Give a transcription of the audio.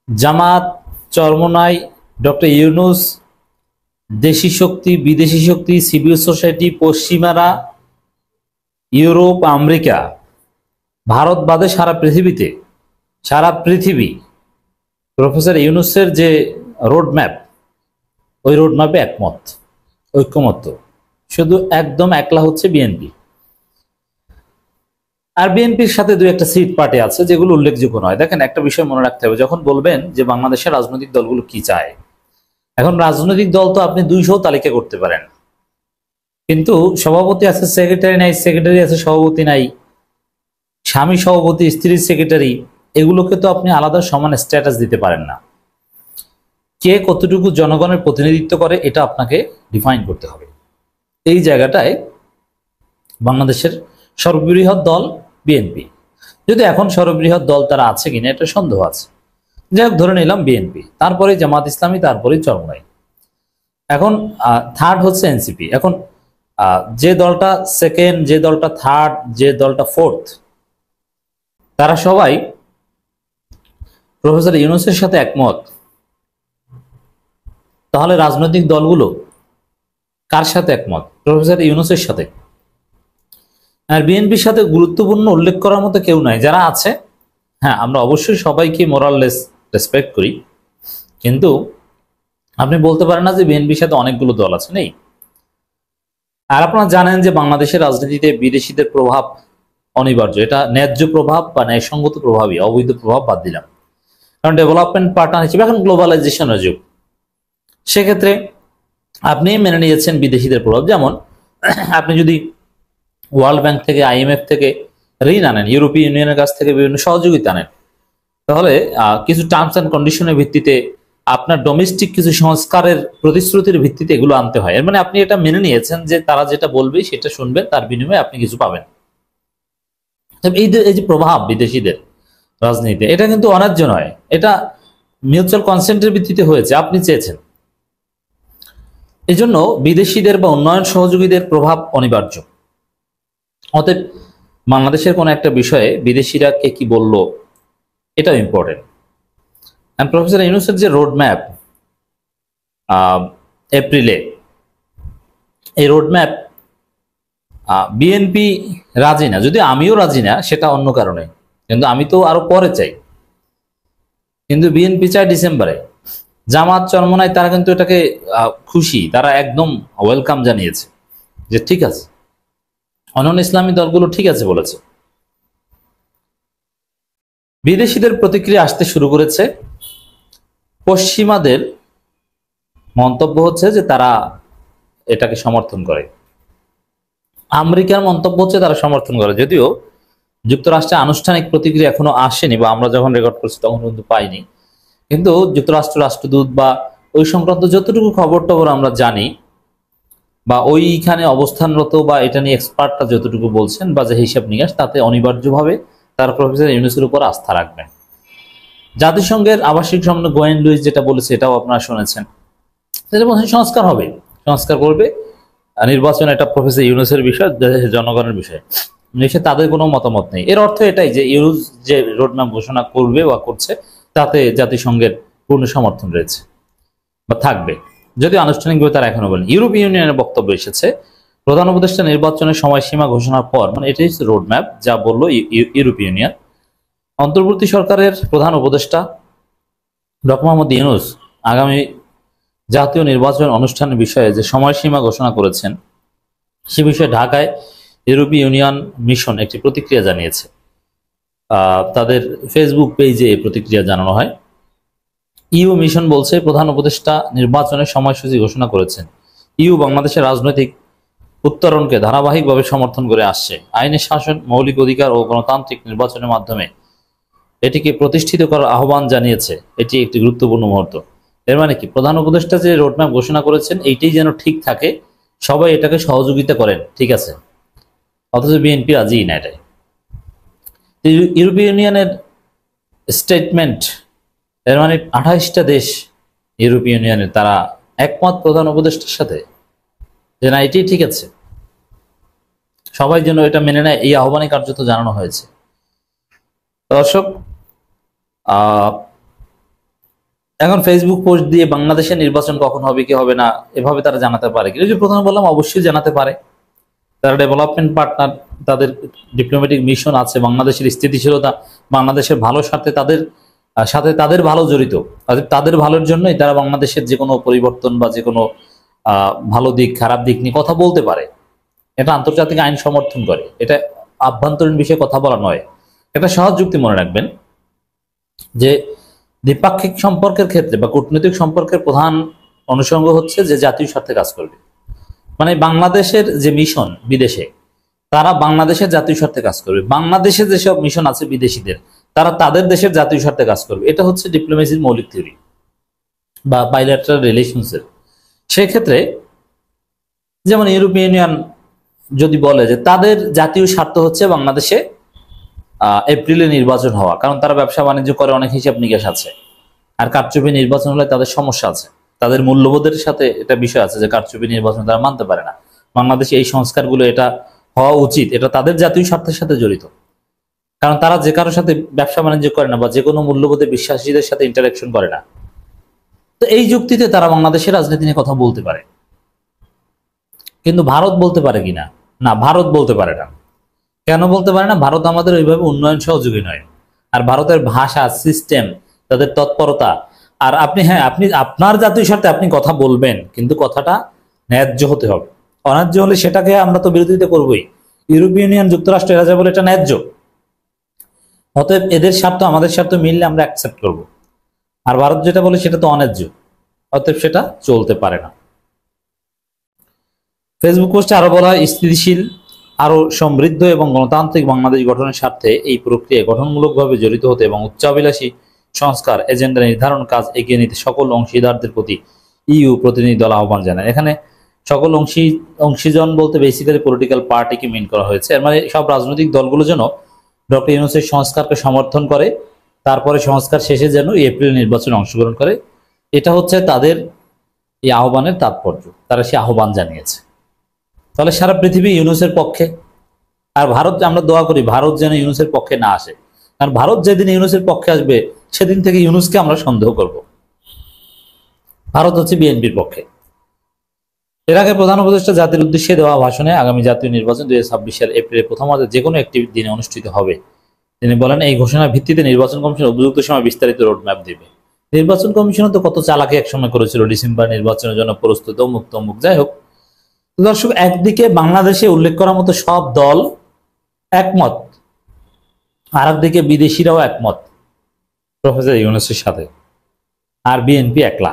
জামাত, Charmonai, doctor Yunus, দেশি শক্তি, বিদেশি শক্তি, civil society, পশ্চিমারা, ইউরোপ, আমেরিকা, ভারত বাদে সারা পৃথিবী প্রফেসর ইউনুসের যে রোডম্যাপ, ওই রোডম্যাপে একমত, ঐক্যমত্য। শুধু একদম একলা হচ্ছে বিএনপি। আর বিএনপির সাথে দুই একটা সিট পার্টি আছে যেগুলো উল্লেখযোগ্য নয়। দেখেন, একটা বিষয় মনে রাখতে হবে, যখন বলবেন যে বাংলাদেশের রাজনৈতিক দলগুলো কি চায়, এখন রাজনৈতিক দল তো আপনি 200 তালিকা করতে পারেন, কিন্তু সভাপতি আছে, সেক্রেটারি নাই, সেক্রেটারি আছে, সভাপতি নাই, স্বামী সভাপতি, স্ত্রী সেক্রেটারি, এগুলোকে তো আপনি আলাদা সমান স্ট্যাটাস দিতে পারেন না। কে কতটুকু জনগণের প্রতিনিধিত্ব করে এটা আপনাকে ডিফাইন করতে হবে। এই জায়গাটায় বাংলাদেশের সর্ববৃহৎ দল বিএনপি, যদি এখন সর্ববৃহৎ দল তারা আছে কিনা এটা সন্দেহ আছে, যাই হোক ধরে নিলাম বিএনপি, তারপরে জামাত ইসলামী, তারপরে চরমোনাই, এখন থার্ড হচ্ছে এনসিপি। এখন যে দলটা সেকেন্ড, যে দলটা থার্ড, যে দলটা ফোর্থ, তারা সবাই প্রফেসর ইউনূসের সাথে একমত। তাহলে রাজনৈতিক দলগুলো কার সাথে একমত? প্রফেসর ইউনূসের সাথে। আর বিএনপির সাথে গুরুত্বপূর্ণ উল্লেখ করার মতো কেউ নাই। যারা আছে, হ্যাঁ, আমরা অবশ্যই সবাইকে মোরাললেস রেসপেক্ট করি, কিন্তু আপনি বলতে পারেন না যে বিএনপির সাথে অনেকগুলো দল আছে, নেই। আর আপনারা জানেন যে বাংলাদেশের রাজনীতিতে বিদেশিদের প্রভাব অনিবার্য, এটা ন্যায্য প্রভাব বা ন্যায়সঙ্গত প্রভাবই, অবৈধ প্রভাব বাদ দিলাম। কারণ ডেভেলপমেন্ট পার্টনার হিসেবে এখন গ্লোবালাইজেশনের যুগ, সেক্ষেত্রে আপনি মেনে নিয়েছেন বিদেশিদের প্রভাব। যেমন আপনি যদি ওয়ার্ল্ড ব্যাংক থেকে, আইএমএফ থেকে ঋণ আনেন, ইউরোপীয় ইউনিয়নের কাছ থেকে বিভিন্ন সহযোগিতা আনেন, তাহলে কিছু টার্মস অ্যান্ড কন্ডিশনের ভিত্তিতে আপনার ডোমেস্টিক কিছু সংস্কারের প্রতিশ্রুতির ভিত্তিতে এগুলো আনতে হয়। এর মানে আপনি এটা মেনে নিয়েছেন যে তারা যেটা বলবে সেটা শুনবেন, তার বিনিময়ে আপনি কিছু পাবেন। এই যে প্রভাব বিদেশিদের রাজনীতিতে, এটা কিন্তু অন্যায্য নয়, এটা মিউচুয়াল কনসেন্টের ভিত্তিতে হয়েছে, আপনি চেয়েছেন। এই জন্য বিদেশিদের বা উন্নয়ন সহযোগীদের প্রভাব অনিবার্য। অতএব বাংলাদেশের কোনো একটা বিষয়ে বিদেশিরা কে কি বলল এটাও ইম্পর্টেন্ট। প্রফেসর ইউনূসের যে রোডম্যাপ এপ্রিলে, এই রোডম্যাপ বিএনপি রাজি না, যদি আমিও রাজি না সেটা অন্য কারণে, কিন্তু আমি তো আরো পরে চাই, কিন্তু বিএনপি চায় ডিসেম্বরে। জামাত, চরমোনাই তারা কিন্তু এটাকে খুশি, তারা একদম ওয়েলকাম জানিয়েছে যে ঠিক আছে। অন্যান্য ইসলামী দলগুলো ঠিক আছে বলেছে। বিদেশিদের প্রতিক্রিয়া আসতে শুরু করেছে। পশ্চিমাদের মন্তব্য হচ্ছে যে তারা এটাকে সমর্থন করে, আমেরিকার মন্তব্য হচ্ছে তারা সমর্থন করে। যদিও যুক্তরাষ্ট্রে আনুষ্ঠানিক প্রতিক্রিয়া এখনো আসেনি, বা আমরা যখন রেকর্ড করছি তখন কিন্তু পাইনি, কিন্তু যুক্তরাষ্ট্র রাষ্ট্রদূত বা ওই সংক্রান্ত যতটুকু খবর টবর আমরা জানি, বা ওইখানে অবস্থানরত বা এটা নিয়ে এক্সপার্টরা যতটুকু বলছেন বা যে হিসাব নিকাশ, তাতে অনিবার্যভাবে তারা প্রফেসর ইউনূসের উপর আস্থা রাখবেন। জাতিসংঘের আবাসিক সম্মেলনে গোয়েন লুইস যেটা বলেছে এটাও আপনারা শুনেছেন, সেটা বলছেন সংস্কার হবে, সংস্কার করবে, নির্বাচন এটা প্রফেসর ইউনূসের বিষয়, দেশের জনগণের বিষয়, সে তাদের কোনো মতামত নেই। এর অর্থ এটাই যে ইউনূস যে রোডম্যাপ ঘোষণা করবে বা করছে তাতে জাতিসংঘের পূর্ণ সমর্থন রয়েছে বা থাকবে, যদিও আনুষ্ঠানিকভাবে তারা এখনো বলেন। ইউরোপীয় ইউনিয়নের বক্তব্য এসেছে প্রধান উপদেষ্টা নির্বাচনের সময়সীমা ঘোষণার পর, মানে এটাই হচ্ছে রোডম্যাপ যা বললো ইউরোপীয় ইউনিয়ন। অন্তর্বর্তী সরকারের প্রধান উপদেষ্টা ডক্টর মোহাম্মদ ইউনূস আগামী জাতীয় নির্বাচন অনুষ্ঠানের বিষয়ে যে সময়সীমা ঘোষণা করেছেন সে বিষয়ে ঢাকায় ইউরোপীয় ইউনিয়ন মিশন একটি প্রতিক্রিয়া জানিয়েছে। তাদের ফেসবুক পেজে এই প্রতিক্রিয়া জানানো হয়। ইউ মিশন বলছে প্রধান উপদেষ্টা নির্বাচনের সময়সূচি ঘোষণা করেছেন। ইউ বাংলাদেশের রাজনৈতিক উত্তরণকে ধারাবাহিকভাবে সমর্থন করে আসছে, আইনের শাসন, মৌলিক অধিকার ও গণতান্ত্রিক নির্বাচনের মাধ্যমে এটিকে প্রতিষ্ঠিত করার আহ্বান জানিয়েছে। এটি একটি গুরুত্বপূর্ণ মুহূর্ত। এর মানে কি, প্রধান উপদেষ্টা যে রোডম্যাপ ঘোষণা করেছেন এইটাই যেন ঠিক থাকে, সবাই এটাকে সহযোগিতা করেন, ঠিক আছে, অথচ বিএনপি রাজি না এটাই। ইউরোপীয় ইউনিয়নের স্টেটমেন্ট, এর মানে 28টা দেশ ইউরোপীয় ইউনিয়নের তারা একমত প্রধান উপদেষ্টার সাথে যে না এটাই ঠিক আছে, সবাই যেন এটা মেনে নেয়, এই আহ্বানে কার্যত জানানো হয়েছে। দর্শক, এখন ফেসবুক পোস্ট দিয়ে বাংলাদেশের নির্বাচন কখন হবে কি হবে না এভাবে তারা জানাতে পারে কি? যে প্রথমে বললাম অবশ্যই জানাতে পারে। তারা ডেভেলপমেন্ট পার্টনার, তাদের ডিপ্লোম্যাটিক মিশন আছে, বাংলাদেশের স্থিতিশীলতা, বাংলাদেশের ভালো সাথে তাদের ভালো জড়িত। তাদের ভালোর জন্যই তারা বাংলাদেশের যে কোনো পরিবর্তন বা যে কোনো ভালো দিক খারাপ দিক নিয়ে কথা বলতে পারে। এটা আন্তর্জাতিক আইন সমর্থন করে, এটা আভ্যন্তরীণ বিষয়ে কথা বলা নয়। এটা সহজ যুক্তি মনে রাখবেন যে দ্বিপাক্ষিক সম্পর্কের ক্ষেত্রে বা কূটনৈতিক সম্পর্কের প্রধান অনুষঙ্গ হচ্ছে যে জাতীয় স্বার্থে কাজ করবে। মানে বাংলাদেশের যে মিশন বিদেশে, তারা বাংলাদেশের জাতীয় স্বার্থে কাজ করবে। বাংলাদেশের যেসব মিশন আছে বিদেশিদের, তারা তাদের দেশের জাতীয় স্বার্থে কাজ করবে। এটা হচ্ছে ডিপ্লোমেসির মৌলিক থিওরি বা বাইল্যাটারাল রিলেশনসের। সেক্ষেত্রে যেমন ইউরোপিয়ান ইউনিয়ন যদি বলে যে তাদের জাতীয় স্বার্থ হচ্ছে বাংলাদেশে এপ্রিলে নির্বাচন হওয়া, কারণ তারা ব্যবসা বাণিজ্য করে, অনেক হিসাব নিকাশ আছে, আর কারচুপি নির্বাচন হলে তাদের সমস্যা আছে, তাদের মূল্যবোধের সাথে এটা বিষয় আছে যে কারচুপি নির্বাচন তারা মানতে পারে না। বাংলাদেশে এই সংস্কারগুলো এটা হওয়া উচিত, এটা তাদের জাতীয় স্বার্থের সাথে জড়িত, কারণ তারা যে কারোর সাথে ব্যবসা বাণিজ্য করে না বা যে কোনো মূল্যবোধে বিশ্বাসীদের সাথে ইন্টারাকশন করে না। তো এই যুক্তিতে তারা বাংলাদেশের রাজনীতি নিয়ে কথা বলতে পারে। কিন্তু ভারত বলতে পারে কিনা? না, ভারত বলতে পারে না। কেন বলতে পারে না? ভারত আমাদের ওইভাবে উন্নয়ন সহযোগী নয়। আর ভারতের ভাষা, সিস্টেম, তাদের তৎপরতা, আর আপনি আপনার জাতীয় স্বার্থে আপনি কথা বলবেন, কিন্তু কথাটা ন্যায্য হতে হবে। অন্যায্য হলে সেটাকে আমরা তো বিরোধিতা করবোই। ইউরোপিয়ান ইউনিয়ন, যুক্তরাষ্ট্র এরা যা বলে এটা ন্যায্য, অতএব এদের স্বার্থ আমাদের স্বার্থ মিললে আমরা অ্যাকসেপ্ট করব। আর ভারত যেটা বলে সেটা তো অন্যায্য, অতএব সেটা চলতে পারে না। ফেসবুক পোস্টে আরো বলা হয়, স্থিতিশীল, আরো সমৃদ্ধ এবং গণতান্ত্রিক বাংলাদেশ গঠনের স্বার্থে এই প্রক্রিয়ায় গঠনমূলকভাবে জড়িত হতে এবং উচ্চাভিলাষী সংস্কার এজেন্ডা নির্ধারণ কাজ এগিয়ে নিতে সকল অংশীদারদের প্রতি ইইউ প্রতিনিধি দল আহ্বান জানায়। এখানে সকল অংশীজন বলতে বেসিক্যালি পলিটিক্যাল পার্টিকে মিন করা হয়েছে। এর মানে সব রাজনৈতিক দলগুলো যেন ডক্টর ইউনূসের সংস্কারকে সমর্থন করে, তারপরে সংস্কার শেষে যেন এপ্রিল নির্বাচনে অংশগ্রহণ করে। এটা হচ্ছে তাদের এই আহ্বানের তাৎপর্য, তারা সে আহ্বান জানিয়েছে। তাহলে সারা পৃথিবী ইউনূসের পক্ষে। আর ভারত, আমরা দোয়া করি ভারত যেন ইউনূসের পক্ষে না আসে, কারণ ভারত যেদিন ইউনূসের পক্ষে আসবে সেদিন থেকে ইউনূসকে আমরা সন্দেহ করব। ভারত হচ্ছে বিএনপির পক্ষে। এর আগে প্রধান উপদেষ্টা জাতির উদ্দেশ্যে দেওয়া ভাষণে আগামী জাতীয় নির্বাচন 2026 সাল এপ্রিলের প্রথমার্ধে যে কোনো একটি দিনে অনুষ্ঠিত হবে। তিনি বলেন, এই ঘোষণার ভিত্তিতে নির্বাচন কমিশন উপযুক্ত সময় বিস্তারিত রোডম্যাপ দেবে। নির্বাচন কমিশনও তো কত চালাকি একসময় করেছিল, ডিসেম্বর নির্বাচনের জন্য প্রস্তুত, অমুক তমুক। যাই হোক, দর্শক, একদিকে বাংলাদেশে উল্লেখ করার মতো সব দল একমত, আর একদিকে বিদেশিরাও একমত প্রফেসর ইউনূসের সাথে, আর বিএনপি একলা।